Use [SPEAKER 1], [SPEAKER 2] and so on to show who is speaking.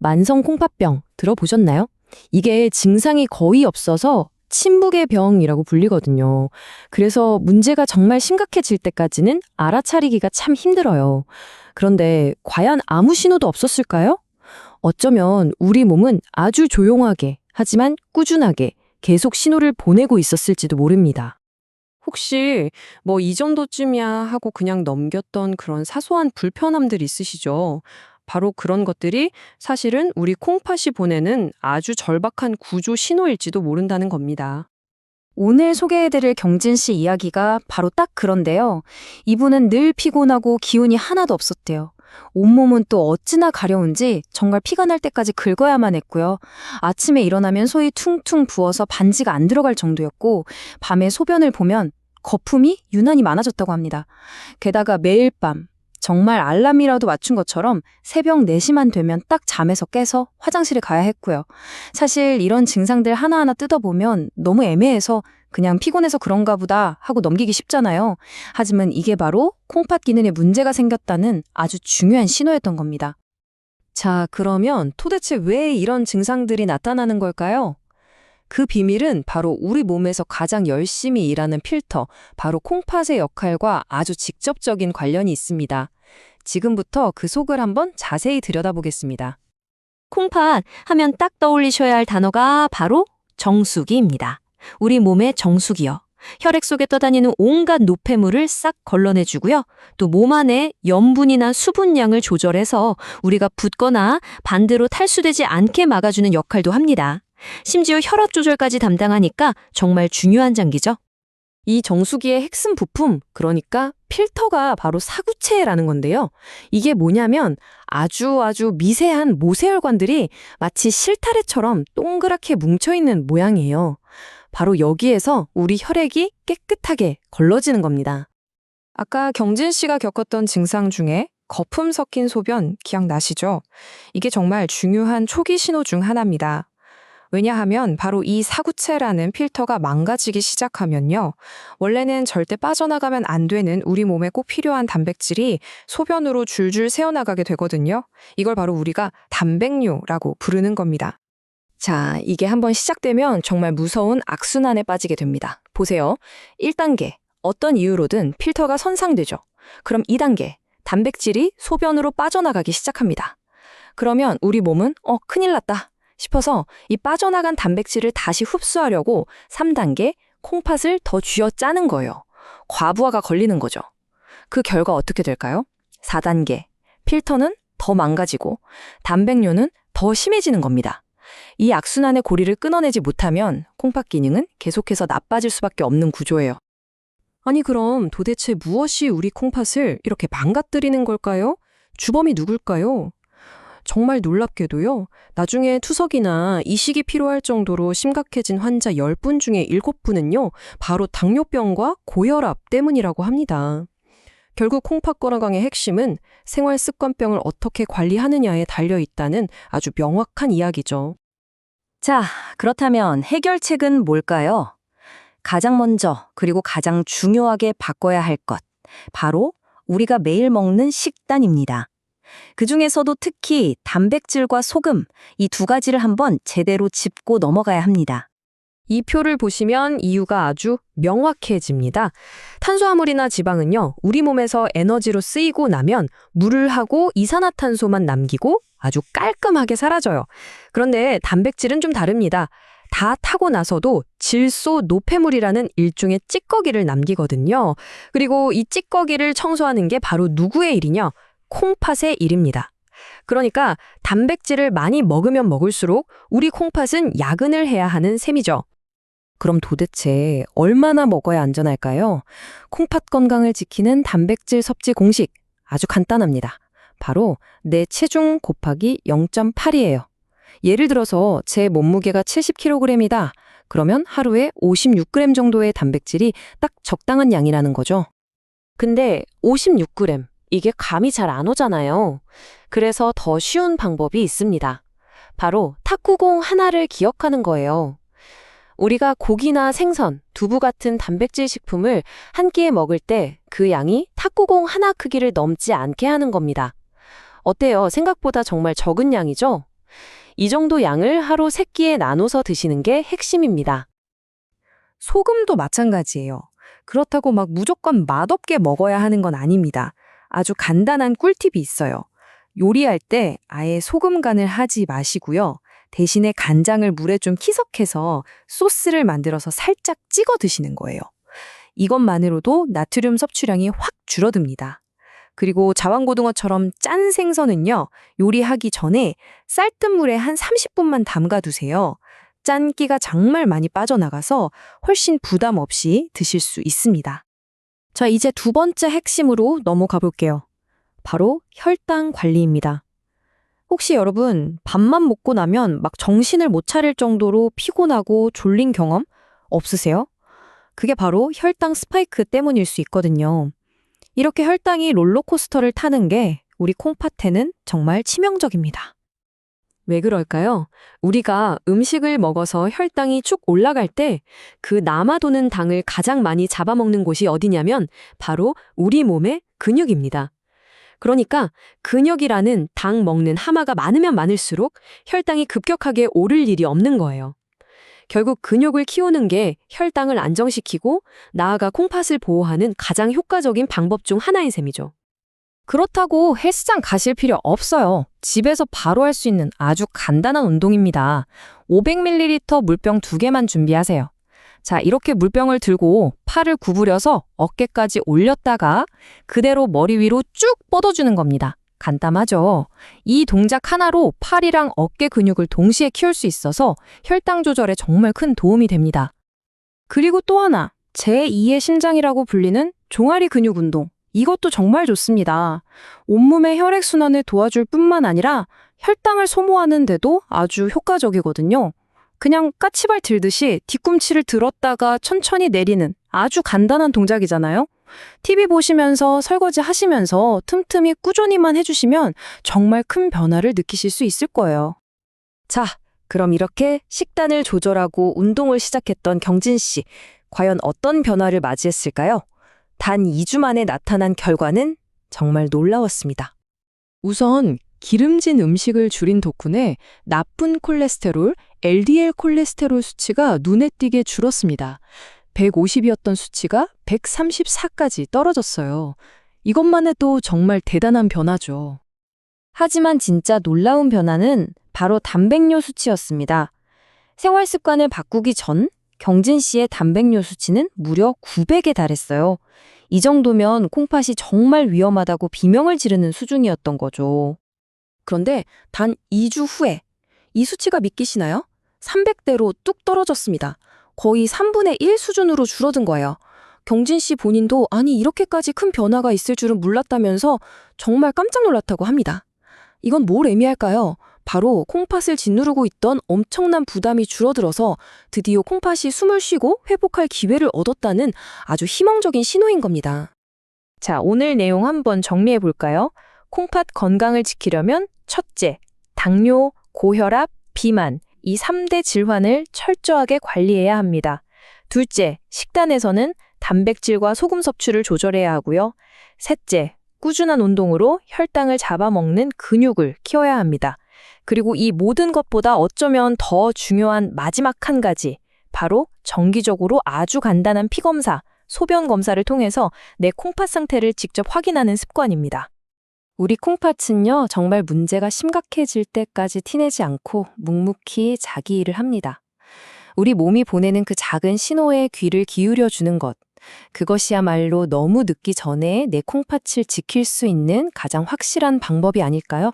[SPEAKER 1] 만성 콩팥병 들어보셨나요? 이게 증상이 거의 없어서 침묵의 병이라고 불리거든요. 그래서 문제가 정말 심각해질 때까지는 알아차리기가 참 힘들어요. 그런데 과연 아무 신호도 없었을까요? 어쩌면 우리 몸은 아주 조용하게, 하지만 꾸준하게 계속 신호를 보내고 있었을지도 모릅니다.
[SPEAKER 2] 혹시 뭐 이 정도쯤이야 하고 그냥 넘겼던 그런 사소한 불편함들 있으시죠? 바로 그런 것들이 사실은 우리 콩팥이 보내는 아주 절박한 구조 신호일지도 모른다는 겁니다.
[SPEAKER 3] 오늘 소개해드릴 경진 씨 이야기가 바로 딱 그런데요. 이분은 늘 피곤하고 기운이 하나도 없었대요. 온몸은 또 어찌나 가려운지 정말 피가 날 때까지 긁어야만 했고요. 아침에 일어나면 소이 퉁퉁 부어서 반지가 안 들어갈 정도였고, 밤에 소변을 보면 거품이 유난히 많아졌다고 합니다. 게다가 매일 밤 정말 알람이라도 맞춘 것처럼 새벽 4시만 되면 딱 잠에서 깨서 화장실에 가야 했고요. 사실 이런 증상들 하나하나 뜯어보면 너무 애매해서 그냥 피곤해서 그런가 보다 하고 넘기기 쉽잖아요. 하지만 이게 바로 콩팥 기능에 문제가 생겼다는 아주 중요한 신호였던 겁니다.
[SPEAKER 1] 자, 그러면 도대체 왜 이런 증상들이 나타나는 걸까요? 그 비밀은 바로 우리 몸에서 가장 열심히 일하는 필터, 바로 콩팥의 역할과 아주 직접적인 관련이 있습니다. 지금부터 그 속을 한번 자세히 들여다보겠습니다.
[SPEAKER 4] 콩팥 하면 딱 떠올리셔야 할 단어가 바로 정수기입니다. 우리 몸의 정수기요. 혈액 속에 떠다니는 온갖 노폐물을 싹 걸러내주고요. 또 몸 안에 염분이나 수분량을 조절해서 우리가 붓거나 반대로 탈수되지 않게 막아주는 역할도 합니다. 심지어 혈압 조절까지 담당하니까 정말 중요한 장기죠.
[SPEAKER 1] 이 정수기의 핵심 부품, 그러니까 필터가 바로 사구체라는 건데요. 이게 뭐냐면 아주 미세한 모세혈관들이 마치 실타래처럼 동그랗게 뭉쳐있는 모양이에요. 바로 여기에서 우리 혈액이 깨끗하게 걸러지는 겁니다.
[SPEAKER 2] 아까 경진 씨가 겪었던 증상 중에 거품 섞인 소변 기억나시죠? 이게 정말 중요한 초기 신호 중 하나입니다. 왜냐하면 바로 이 사구체라는 필터가 망가지기 시작하면요. 원래는 절대 빠져나가면 안 되는 우리 몸에 꼭 필요한 단백질이 소변으로 줄줄 새어나가게 되거든요. 이걸 바로 우리가 단백뇨라고 부르는 겁니다.
[SPEAKER 1] 자, 이게 한번 시작되면 정말 무서운 악순환에 빠지게 됩니다. 보세요. 1단계, 어떤 이유로든 필터가 손상되죠. 그럼 2단계, 단백질이 소변으로 빠져나가기 시작합니다. 그러면 우리 몸은 큰일 났다 싶어서 이 빠져나간 단백질을 다시 흡수하려고 3단계, 콩팥을 더 쥐어짜는 거예요. 과부하가 걸리는 거죠. 그 결과 어떻게 될까요? 4단계, 필터는 더 망가지고 단백뇨는 더 심해지는 겁니다. 이 악순환의 고리를 끊어내지 못하면 콩팥 기능은 계속해서 나빠질 수밖에 없는 구조예요.
[SPEAKER 2] 아니 그럼 도대체 무엇이 우리 콩팥을 이렇게 망가뜨리는 걸까요? 주범이 누굴까요? 정말 놀랍게도요. 나중에 투석이나 이식이 필요할 정도로 심각해진 환자 10분 중에 7분은요. 바로 당뇨병과 고혈압 때문이라고 합니다. 결국 콩팥 건강의 핵심은 생활 습관병을 어떻게 관리하느냐에 달려 있다는 아주 명확한 이야기죠.
[SPEAKER 3] 자, 그렇다면 해결책은 뭘까요? 가장 먼저 그리고 가장 중요하게 바꿔야 할 것, 바로 우리가 매일 먹는 식단입니다. 그중에서도 특히 단백질과 소금, 이 두 가지를 한번 제대로 짚고 넘어가야 합니다.
[SPEAKER 1] 이 표를 보시면 이유가 아주 명확해집니다. 탄수화물이나 지방은요, 우리 몸에서 에너지로 쓰이고 나면 물을 하고 이산화탄소만 남기고 아주 깔끔하게 사라져요. 그런데 단백질은 좀 다릅니다. 다 타고 나서도 질소 노폐물이라는 일종의 찌꺼기를 남기거든요. 그리고 이 찌꺼기를 청소하는 게 바로 누구의 일이냐? 콩팥의 일입니다. 그러니까 단백질을 많이 먹으면 먹을수록 우리 콩팥은 야근을 해야 하는 셈이죠. 그럼 도대체 얼마나 먹어야 안전할까요? 콩팥 건강을 지키는 단백질 섭취 공식 아주 간단합니다. 바로 내 체중 곱하기 0.8이에요. 예를 들어서 제 몸무게가 70kg이다. 그러면 하루에 56g 정도의 단백질이 딱 적당한 양이라는 거죠. 근데 56g, 이게 감이 잘 안 오잖아요. 그래서 더 쉬운 방법이 있습니다. 바로 탁구공 하나를 기억하는 거예요. 우리가 고기나 생선, 두부 같은 단백질 식품을 한 끼에 먹을 때 그 양이 탁구공 하나 크기를 넘지 않게 하는 겁니다. 어때요? 생각보다 정말 적은 양이죠?
[SPEAKER 2] 이 정도 양을 하루 3끼에 나눠서 드시는 게 핵심입니다.
[SPEAKER 1] 소금도 마찬가지예요. 그렇다고 막 무조건 맛없게 먹어야 하는 건 아닙니다. 아주 간단한 꿀팁이 있어요. 요리할 때 아예 소금 간을 하지 마시고요. 대신에 간장을 물에 좀 희석해서 소스를 만들어서 살짝 찍어 드시는 거예요. 이것만으로도 나트륨 섭취량이 확 줄어듭니다. 그리고 자완고등어처럼 짠 생선은요, 요리하기 전에 쌀뜨물에 한 30분만 담가 두세요. 짠기가 정말 많이 빠져나가서 훨씬 부담 없이 드실 수 있습니다.
[SPEAKER 3] 자, 이제 두 번째 핵심으로 넘어가 볼게요. 바로 혈당 관리입니다. 혹시 여러분 밥만 먹고 나면 막 정신을 못 차릴 정도로 피곤하고 졸린 경험 없으세요? 그게 바로 혈당 스파이크 때문일 수 있거든요. 이렇게 혈당이 롤러코스터를 타는 게 우리 콩팥에는 정말 치명적입니다.
[SPEAKER 1] 왜 그럴까요? 우리가 음식을 먹어서 혈당이 쭉 올라갈 때 그 남아도는 당을 가장 많이 잡아먹는 곳이 어디냐면 바로 우리 몸의 근육입니다. 그러니까 근육이라는 당 먹는 하마가 많으면 많을수록 혈당이 급격하게 오를 일이 없는 거예요. 결국 근육을 키우는 게 혈당을 안정시키고 나아가 콩팥을 보호하는 가장 효과적인 방법 중 하나인 셈이죠.
[SPEAKER 3] 그렇다고 헬스장 가실 필요 없어요. 집에서 바로 할 수 있는 아주 간단한 운동입니다. 500ml 물병 2개만 준비하세요. 자, 이렇게 물병을 들고 팔을 구부려서 어깨까지 올렸다가 그대로 머리 위로 쭉 뻗어주는 겁니다. 간단하죠? 이 동작 하나로 팔이랑 어깨 근육을 동시에 키울 수 있어서 혈당 조절에 정말 큰 도움이 됩니다. 그리고 또 하나, 제2의 심장이라고 불리는 종아리 근육 운동. 이것도 정말 좋습니다. 온몸의 혈액순환을 도와줄 뿐만 아니라 혈당을 소모하는 데도 아주 효과적이거든요. 그냥 까치발 들듯이 뒤꿈치를 들었다가 천천히 내리는 아주 간단한 동작이잖아요. TV 보시면서 설거지 하시면서 틈틈이 꾸준히만 해주시면 정말 큰 변화를 느끼실 수 있을 거예요.
[SPEAKER 1] 자, 그럼 이렇게 식단을 조절하고 운동을 시작했던 경진 씨, 과연 어떤 변화를 맞이했을까요? 단 2주 만에 나타난 결과는 정말 놀라웠습니다.
[SPEAKER 2] 우선 기름진 음식을 줄인 덕분에 나쁜 콜레스테롤, LDL 콜레스테롤 수치가 눈에 띄게 줄었습니다. 150이었던 수치가 134까지 떨어졌어요. 이것만 해도 정말 대단한 변화죠.
[SPEAKER 3] 하지만 진짜 놀라운 변화는 바로 단백뇨 수치였습니다. 생활 습관을 바꾸기 전 경진 씨의 단백뇨 수치는 무려 900에 달했어요. 이 정도면 콩팥이 정말 위험하다고 비명을 지르는 수준이었던 거죠.
[SPEAKER 1] 그런데 단 2주 후에 이 수치가 믿기시나요? 300대로 뚝 떨어졌습니다. 거의 3분의 1 수준으로 줄어든 거예요. 경진 씨 본인도 아니 이렇게까지 큰 변화가 있을 줄은 몰랐다면서 정말 깜짝 놀랐다고 합니다. 이건 뭘 의미할까요? 바로 콩팥을 짓누르고 있던 엄청난 부담이 줄어들어서 드디어 콩팥이 숨을 쉬고 회복할 기회를 얻었다는 아주 희망적인 신호인 겁니다.
[SPEAKER 3] 자, 오늘 내용 한번 정리해 볼까요? 콩팥 건강을 지키려면 첫째, 당뇨, 고혈압, 비만 이 3대 질환을 철저하게 관리해야 합니다. 둘째, 식단에서는 단백질과 소금 섭취를 조절해야 하고요. 셋째, 꾸준한 운동으로 혈당을 잡아먹는 근육을 키워야 합니다. 그리고 이 모든 것보다 어쩌면 더 중요한 마지막 한 가지, 바로 정기적으로 아주 간단한 피검사, 소변 검사를 통해서 내 콩팥 상태를 직접 확인하는 습관입니다. 우리 콩팥은요, 정말 문제가 심각해질 때까지 티내지 않고 묵묵히 자기 일을 합니다. 우리 몸이 보내는 그 작은 신호에 귀를 기울여 주는 것, 그것이야말로 너무 늦기 전에 내 콩팥을 지킬 수 있는 가장 확실한 방법이 아닐까요?